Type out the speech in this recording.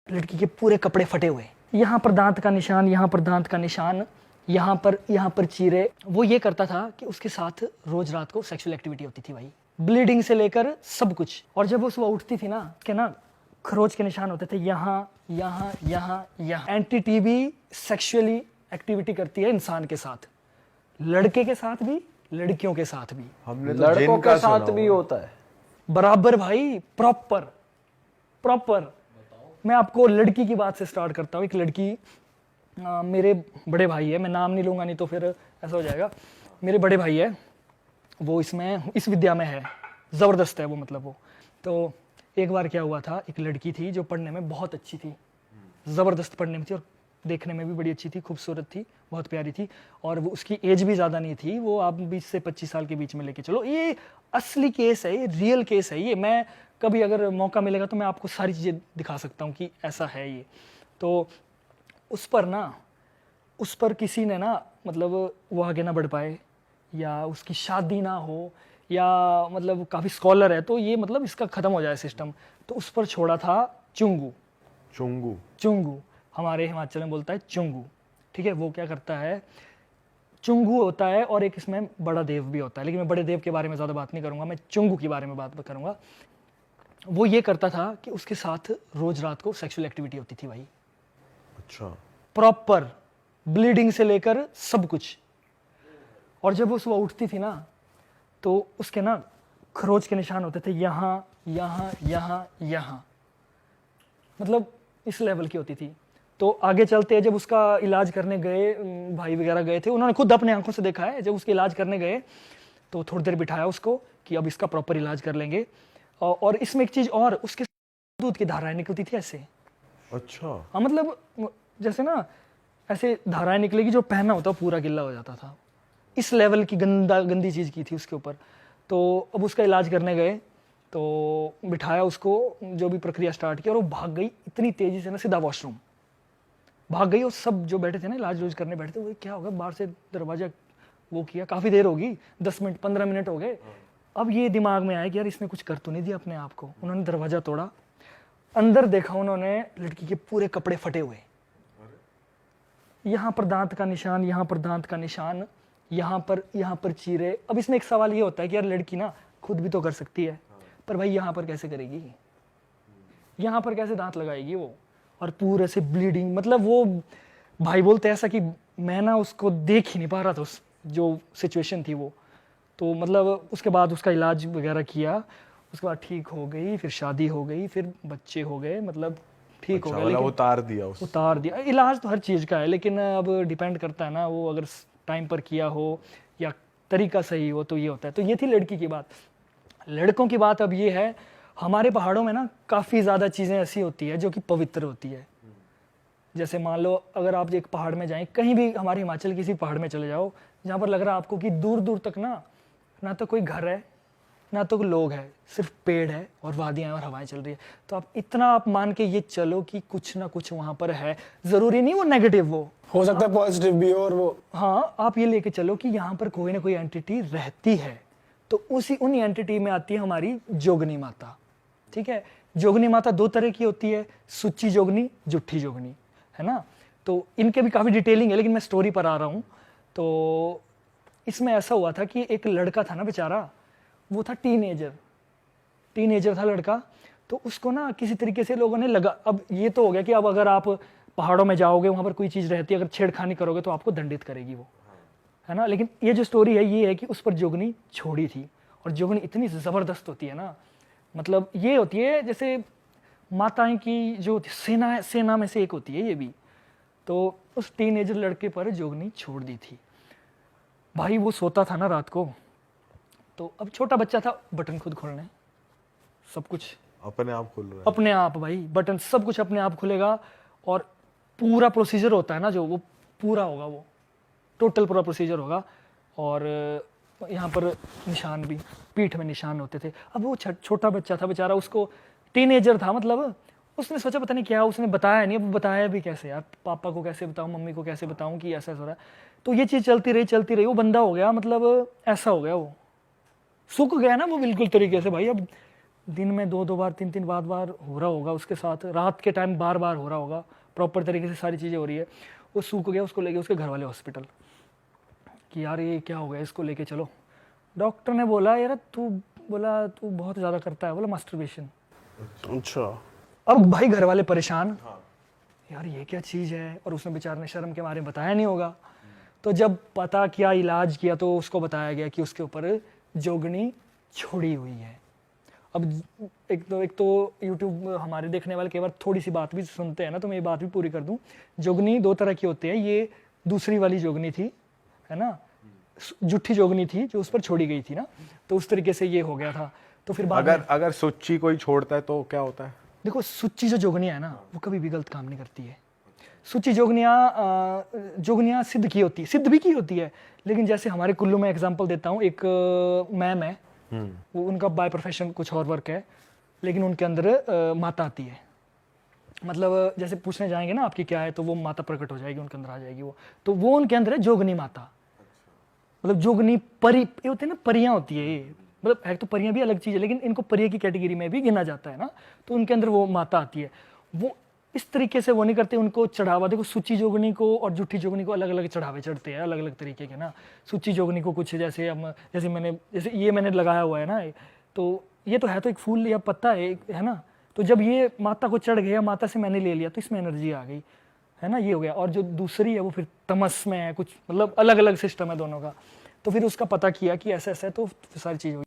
लड़की के पूरे कपड़े फटे हुए, यहाँ पर दांत का निशान, यहाँ पर दांत का निशान, यहाँ पर चीरे। वो ये करता था कि उसके साथ रोज रात को सेक्सुअल एक्टिविटी होती थी भाई, ब्लीडिंग से लेकर सब कुछ। और जब वो सुबह उठती थी ना, उसके ना खरोच के निशान होते थे यहाँ यहाँ यहाँ यहाँ। एंटी टीबी सेक्सुअली एक्टिविटी करती है इंसान के साथ, लड़के के साथ भी, लड़कियों के साथ भी, हमने तो लड़कों के साथ भी होता है बराबर भाई, प्रॉपर। मैं आपको लड़की की बात से स्टार्ट करता हूँ। एक लड़की, मेरे बड़े भाई है, मैं नाम नहीं लूंगा नहीं तो फिर ऐसा हो जाएगा। मेरे बड़े भाई है, वो इस विद्या में है, ज़बरदस्त है वो, मतलब वो। तो एक बार क्या हुआ था, एक लड़की थी जो पढ़ने में बहुत अच्छी थी, ज़बरदस्त पढ़ने में थी, और देखने में भी बड़ी अच्छी थी, खूबसूरत थी, बहुत प्यारी थी। और वो उसकी एज भी ज़्यादा नहीं थी, वो आप 20 से 25 साल के बीच में लेके चलो। ये असली केस है, ये रियल केस है। ये मैं कभी अगर मौका मिलेगा तो मैं आपको सारी चीज़ें दिखा सकता हूँ कि ऐसा है ये। तो उस पर किसी ने ना, मतलब वो आगे ना बढ़ पाए, या उसकी शादी ना हो, या मतलब काफ़ी स्कॉलर है तो ये मतलब इसका ख़त्म हो जाए सिस्टम, तो उस पर छोड़ा था चुंगू। चुंगू हमारे हिमाचल में बोलता है चुंगू, ठीक है। वो क्या करता है, चुंगू होता है, और एक इसमें बड़ा देव भी होता है, लेकिन मैं बड़े देव के बारे में ज़्यादा बात नहीं करूँगा, मैं चुंगू के बारे में बात करूँगा। वो ये करता था कि उसके साथ रोज रात को सेक्सुअल एक्टिविटी होती थी भाई, अच्छा, प्रॉपर, ब्लीडिंग से लेकर सब कुछ। और जब वो सुबह उठती थी ना, तो उसके ना खरोच के निशान होते थे यहाँ यहाँ यहाँ यहाँ, मतलब इस लेवल की होती थी। तो आगे चलते जब उसका इलाज करने गए, भाई वगैरह गए थे, उन्होंने खुद अपने आंखों से देखा है। जब उसके इलाज करने गए तो थोड़ी देर बिठाया उसको कि अब इसका प्रॉपर इलाज कर लेंगे। और इसमें एक चीज और, उसके दूध की धाराएं निकलती थी ऐसे। अच्छा, हाँ, मतलब जैसे ना ऐसे धाराएं निकलेगी, जो पहना होता पूरा गिल्ला हो जाता था। इस लेवल की गंदी चीज की थी उसके ऊपर। तो अब उसका इलाज करने गए तो बिठाया उसको, जो भी प्रक्रिया स्टार्ट की, और वो भाग गई इतनी तेजी से ना, सीधा वॉशरूम भाग गई। और सब जो बैठे थे ना इलाज रोज करने बैठे थे, वो क्या होगा, बाहर से दरवाजा वो किया, काफी देर होगी, 10 मिनट 15 मिनट हो गए। अब ये दिमाग में आया कि यार इसने कुछ कर तो नहीं दिया अपने आप को। उन्होंने दरवाजा तोड़ा, अंदर देखा उन्होंने, लड़की के पूरे कपड़े फटे हुए, यहाँ पर दांत का निशान, यहाँ पर दांत का निशान, यहाँ पर चीरे। अब इसमें एक सवाल ये होता है कि यार लड़की ना खुद भी तो कर सकती है, पर भाई यहाँ पर कैसे करेगी, यहाँ पर कैसे दांत लगाएगी वो, और पूरे से ब्लीडिंग। मतलब वो भाई बोलते ऐसा कि मैं ना उसको देख ही नहीं पा रहा था, उस जो सिचुएशन थी वो। तो मतलब उसके बाद उसका इलाज वगैरह किया, उसके बाद ठीक हो गई, फिर शादी हो गई, फिर बच्चे हो गए, मतलब ठीक हो गया। लेकिन उतार दिया। इलाज तो हर चीज़ का है, लेकिन अब डिपेंड करता है ना, वो अगर टाइम पर किया हो या तरीका सही हो तो ये होता है। तो ये थी लड़की की बात। लड़कों की बात अब ये है, हमारे पहाड़ों में ना काफ़ी ज़्यादा चीज़ें ऐसी होती है जो कि पवित्र होती है। जैसे मान लो अगर आप एक पहाड़ में जाएं, कहीं भी हमारे हिमाचल किसी पहाड़ में चले जाओ, जहाँ पर लग रहा है आपको कि दूर दूर तक ना तो कोई घर है, ना तो कोई लोग है, सिर्फ पेड़ है और वादियाँ और हवाएं चल रही है। तो आप मान के ये चलो कि कुछ ना कुछ वहाँ पर है। ज़रूरी नहीं वो नेगेटिव वो हो सकता है, पॉजिटिव भी हो। और वो हाँ, आप ये लेके चलो कि यहाँ पर कोई ना कोई एंटिटी रहती है। तो उन एंटिटी में आती है हमारी जोगनी माता, ठीक है। जोगनी माता 2 तरह की होती है, सुच्ची जोगनी, जुट्ठी जोगनी, है ना। तो इनके भी काफ़ी डिटेलिंग है, लेकिन मैं स्टोरी पर आ रहा हूँ। तो इसमें ऐसा हुआ था कि एक लड़का था ना बेचारा, वो था टीनेजर था लड़का। तो उसको ना किसी तरीके से लोगों ने लगा, अब ये तो हो गया कि अब अगर आप पहाड़ों में जाओगे, वहाँ पर कोई चीज़ रहती है, अगर छेड़खानी करोगे तो आपको दंडित करेगी वो, है ना। लेकिन ये जो स्टोरी है ये है कि उस पर जोगनी छोड़ी थी, और जोगनी इतनी ज़बरदस्त होती है ना, मतलब ये होती है जैसे माताएं की जो सेना में से एक होती है ये भी। तो उस टीनेजर लड़के पर जोगनी छोड़ दी थी भाई। वो सोता था ना रात को, तो अब छोटा बच्चा था, बटन खुद खोलने, सब कुछ अपने आप खुल रहा है, अपने आप भाई, बटन सब कुछ अपने आप खुलेगा। और पूरा प्रोसीजर होता है ना जो, वो पूरा होगा, वो टोटल पूरा प्रोसीजर होगा। और यहाँ पर निशान भी, पीठ में निशान होते थे। अब वो छोटा बच्चा था बेचारा, उसको टीनेजर था, मतलब उसने सोचा पता नहीं क्या, उसने बताया नहीं। अब बताया भी कैसे यार, पापा को कैसे बताऊं, मम्मी को कैसे बताऊं कि ऐसा हो रहा है। तो ये चीज़ चलती रही, वो बंदा हो गया, मतलब ऐसा हो गया, वो सूख गया ना वो बिल्कुल तरीके से भाई। अब दिन में 2-2 बार 3-3 बार हो रहा होगा उसके साथ, रात के टाइम बार हो रहा होगा, प्रॉपर तरीके से सारी चीज़ें हो रही है। वो सूख गया, उसको ले गए उसके घर वाले हॉस्पिटल कि यार ये क्या हो गया, इसको लेके चलो। डॉक्टर ने बोला यार तू बहुत ज़्यादा करता है, बोला मास्टरबेशन। अच्छा। अब भाई घर वाले परेशान, यार ये क्या चीज़ है, और उसने बेचारे ने शर्म के मारे बताया नहीं होगा। तो जब पता किया, इलाज किया, तो उसको बताया गया कि उसके ऊपर जोगनी छोड़ी हुई है। अब एक तो YouTube हमारे देखने वाले कई बार थोड़ी सी बात भी सुनते हैं ना, तो मैं ये बात भी पूरी कर दूं। जोगनी 2 तरह की होती है, ये दूसरी वाली जोगनी थी, है ना, जुट्ठी जोगनी थी जो उस पर छोड़ी गई थी ना, तो उस तरीके से ये हो गया था। तो फिर बाद में अगर सुच्ची कोई छोड़ता है तो क्या होता है? देखो, सुच्ची जो जोगनियाँ है ना, वो कभी भी गलत काम नहीं करती है। सुच्ची जोगनियाँ सिद्ध की होती है, सिद्ध भी की होती है, लेकिन जैसे हमारे कुल्लू में एग्जांपल देता हूँ, एक मैम है, वो उनका बाय प्रोफेशन कुछ और वर्क है, लेकिन उनके अंदर माता आती है। मतलब जैसे पूछने जाएंगे ना आपकी क्या है, तो वो माता प्रकट हो जाएगी, उनके अंदर आ जाएगी वो, तो वो उनके अंदर है जोगनी माता। मतलब जोगनी परी, ये होती है ना, परियां होती है ये, मतलब है तो परियां भी अलग चीज़ है, लेकिन इनको परिया की कैटेगरी में भी गिना जाता है ना, तो उनके अंदर वो माता आती है। वो इस तरीके से वो नहीं करते, उनको चढ़ावा, देखो सुच्ची जोगनी को और जुट्ठी जोगनी को अलग अलग चढ़ावे चढ़ते हैं, अलग अलग तरीके के ना। सुच्ची जोगनी को कुछ जैसे हम जैसे ये मैंने लगाया हुआ है ना, तो ये तो है तो एक फूल या पत्ता है ना, तो जब ये माता को चढ़ गया, माता से मैंने ले लिया, तो इसमें एनर्जी आ गई, है ना, ये हो गया। और जो दूसरी है वो फिर तमस में है, कुछ मतलब अलग अलग सिस्टम है दोनों का। तो फिर उसका पता किया कि ऐसा ऐसा है, तो सारी चीज़ हुई।